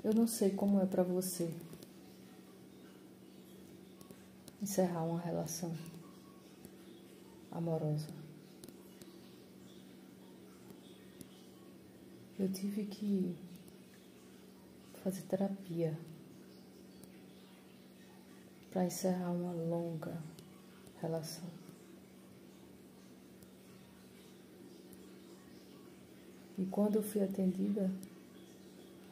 Eu não sei como é pra você encerrar uma relação amorosa. Eu tive que fazer terapia para encerrar uma longa relação. E quando eu fui atendida,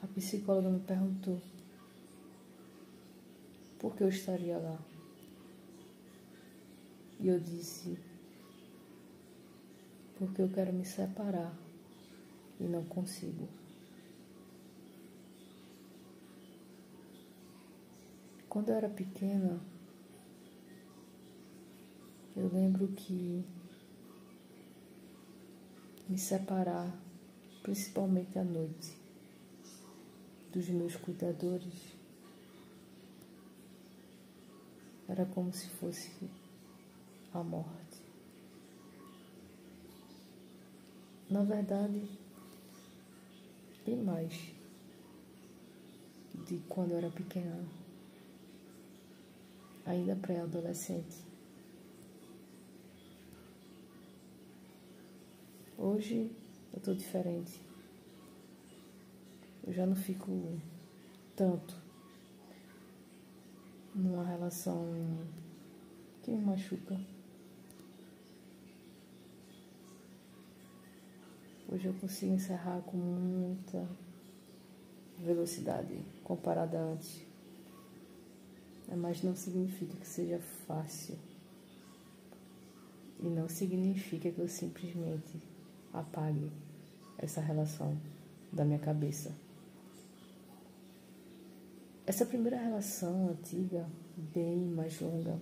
a psicóloga me perguntou por que eu estaria lá. E eu disse, porque eu quero me separar e não consigo. Quando eu era pequena, eu lembro que me separar, principalmente à noite, dos meus cuidadores, era como se fosse a morte. Na verdade, bem mais de quando eu era pequena, ainda pré-adolescente. Hoje eu tô diferente. Eu já não fico tanto numa relação que me machuca. Hoje eu consigo encerrar com muita velocidade comparada a antes. Mas não significa que seja fácil. E não significa que eu simplesmente apague essa relação da minha cabeça. Essa primeira relação antiga, bem mais longa,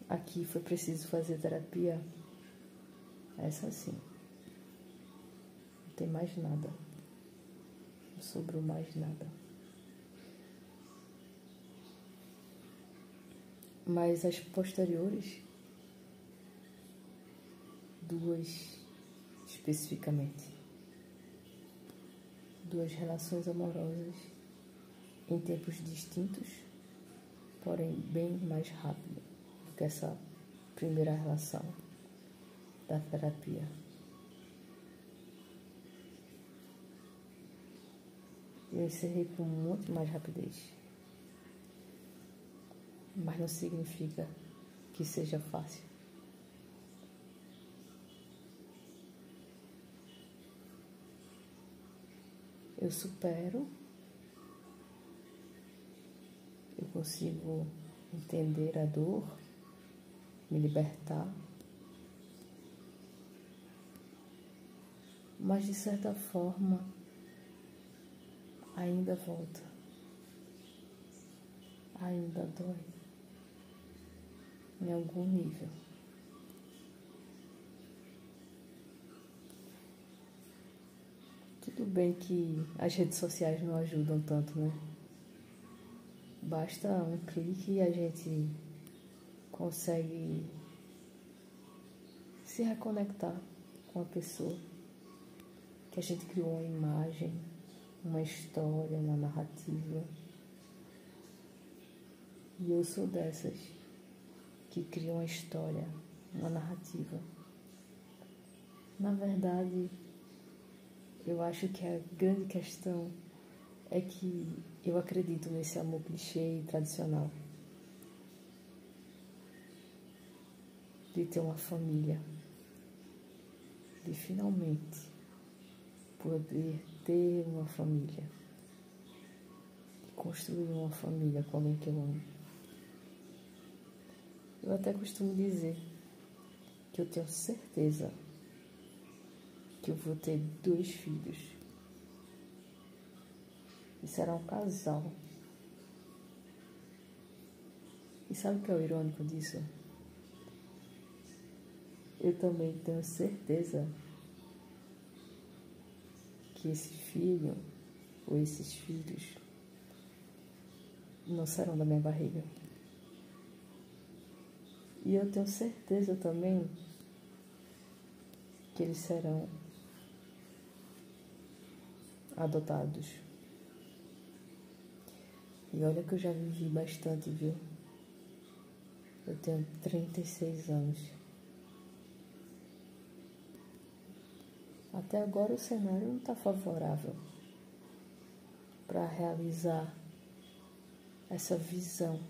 aqui foi preciso fazer terapia. Essa sim. Não tem mais nada. Não sobrou mais nada. Mas as posteriores, duas especificamente, duas relações amorosas em tempos distintos, porém bem mais rápido do que essa primeira relação da terapia. Eu encerrei com muito mais rapidez. Mas não significa que seja fácil. Eu supero, eu consigo entender a dor, me libertar, mas de certa forma ainda volta, ainda dói em algum nível. Tudo bem que as redes sociais não ajudam tanto, né? Basta um clique e a gente consegue se reconectar com a pessoa que a gente criou uma imagem, uma história, uma narrativa. E eu sou dessas que criam uma história, uma narrativa. Na verdade, eu acho que a grande questão é que eu acredito nesse amor clichê e tradicional. De ter uma família. De finalmente poder ter uma família. Construir uma família com alguém que eu amo. Eu até costumo dizer que eu tenho certeza que eu vou ter 2 filhos. E será um casal. E sabe o que é o irônico disso? Eu também tenho certeza que esse filho ou esses filhos não serão da minha barriga. E eu tenho certeza também que eles serão adotados. E olha que eu já vivi bastante, viu? Eu tenho 36 anos. Até agora o cenário não está favorável para realizar essa visão,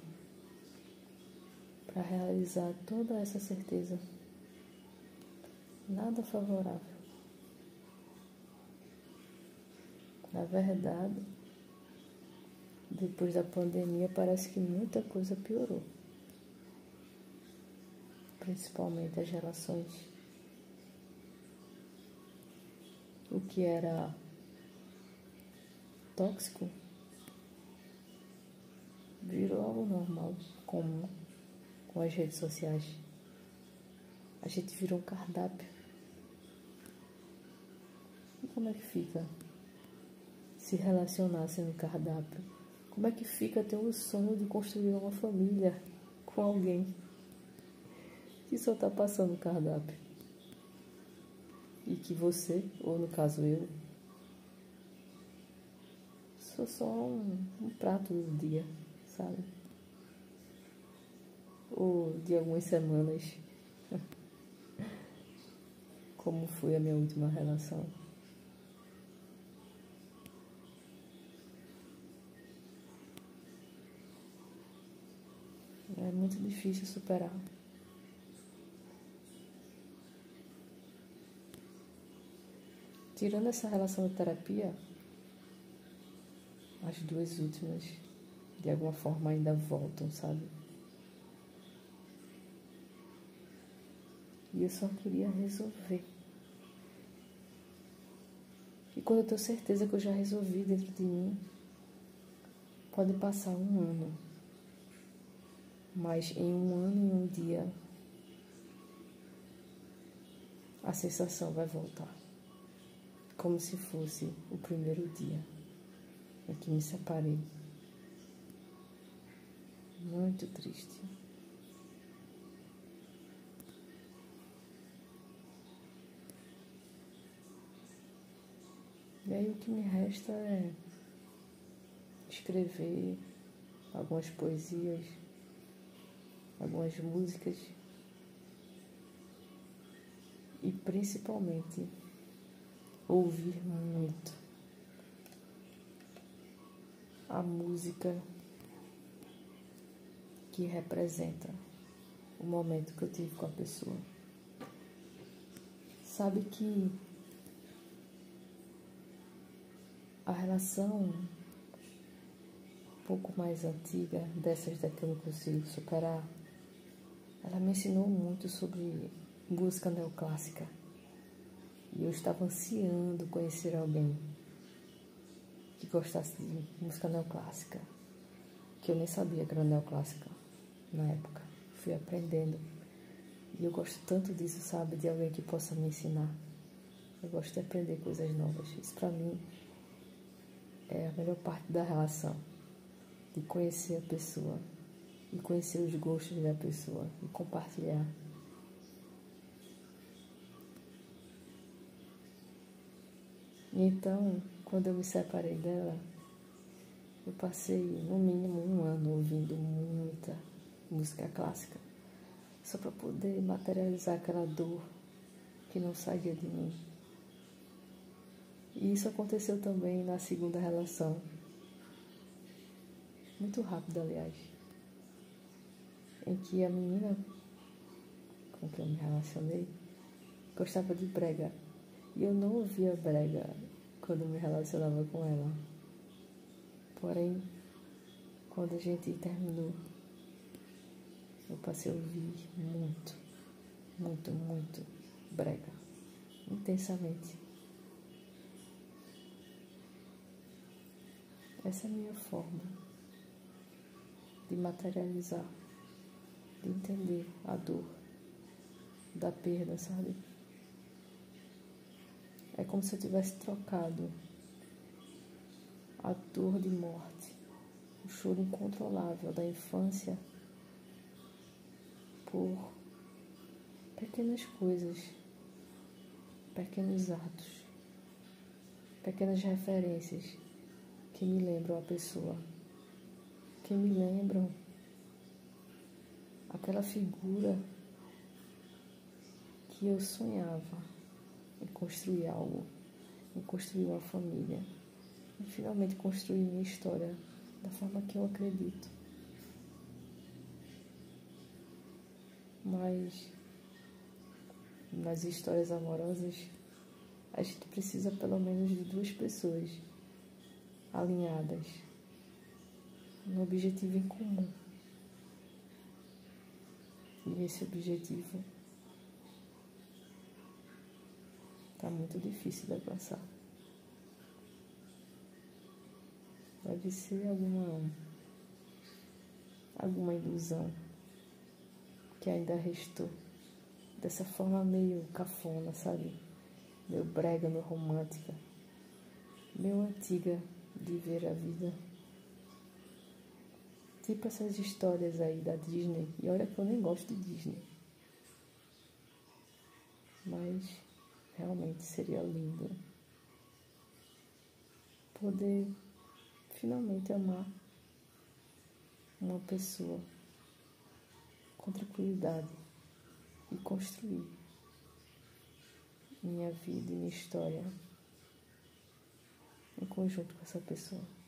para realizar toda essa certeza. Nada favorável. Na verdade, depois da pandemia parece que muita coisa piorou. Principalmente as relações. O que era tóxico virou algo normal, comum, com as redes sociais. A gente virou um cardápio. E como é que fica se relacionar sendo cardápio? Como é que fica ter o sonho de construir uma família com alguém que só está passando o cardápio? E que você, ou no caso eu, sou só um prato do dia, sabe? Ou de algumas semanas, como foi a minha última relação. É muito difícil superar. Tirando essa relação de terapia, as duas últimas, de alguma forma, ainda voltam, sabe? E eu só queria resolver. E quando eu tenho certeza que eu já resolvi dentro de mim, pode passar um ano. Mas em um ano e um dia, a sensação vai voltar. Como se fosse o primeiro dia em que me separei. Muito triste. E aí o que me resta é escrever algumas poesias, algumas músicas e principalmente ouvir muito a música que representa o momento que eu tive com a pessoa. Sabe que a relação um pouco mais antiga, dessas daqui que eu não consigo superar, ela me ensinou muito sobre música neoclássica. E eu estava ansiando conhecer alguém que gostasse de música neoclássica, que eu nem sabia que era neoclássica na época. Fui aprendendo. E eu gosto tanto disso, sabe? De alguém que possa me ensinar. Eu gosto de aprender coisas novas. Isso pra mim é a melhor parte da relação. De conhecer a pessoa. E conhecer os gostos da pessoa. E compartilhar. E então, quando eu me separei dela, eu passei no mínimo um ano ouvindo muita música clássica. Só para poder materializar aquela dor que não saía de mim. E isso aconteceu também na segunda relação. Muito rápido, aliás. Em que a menina com quem eu me relacionei gostava de brega. E eu não ouvia brega quando me relacionava com ela. Porém, quando a gente terminou, eu passei a ouvir muito brega. Intensamente. Essa é a minha forma de materializar, de entender a dor da perda, sabe? É como se eu tivesse trocado a dor de morte, o choro incontrolável da infância por pequenas coisas, pequenos atos, pequenas referências que me lembram a pessoa porque me lembram aquela figura que eu sonhava em construir algo, em construir uma família, em finalmente construir minha história da forma que eu acredito. Mas nas histórias amorosas, a gente precisa pelo menos de 2 pessoas alinhadas no objetivo em comum. E esse objetivo está muito difícil de alcançar. Deve ser alguma ilusão que ainda restou. Dessa forma meio cafona, sabe? Meio brega, meio romântica. Meio antiga de ver a vida. Tipo essas histórias aí da Disney. E olha que eu nem gosto de Disney. Mas realmente seria lindo poder finalmente amar uma pessoa com tranquilidade e construir minha vida e minha história em conjunto com essa pessoa.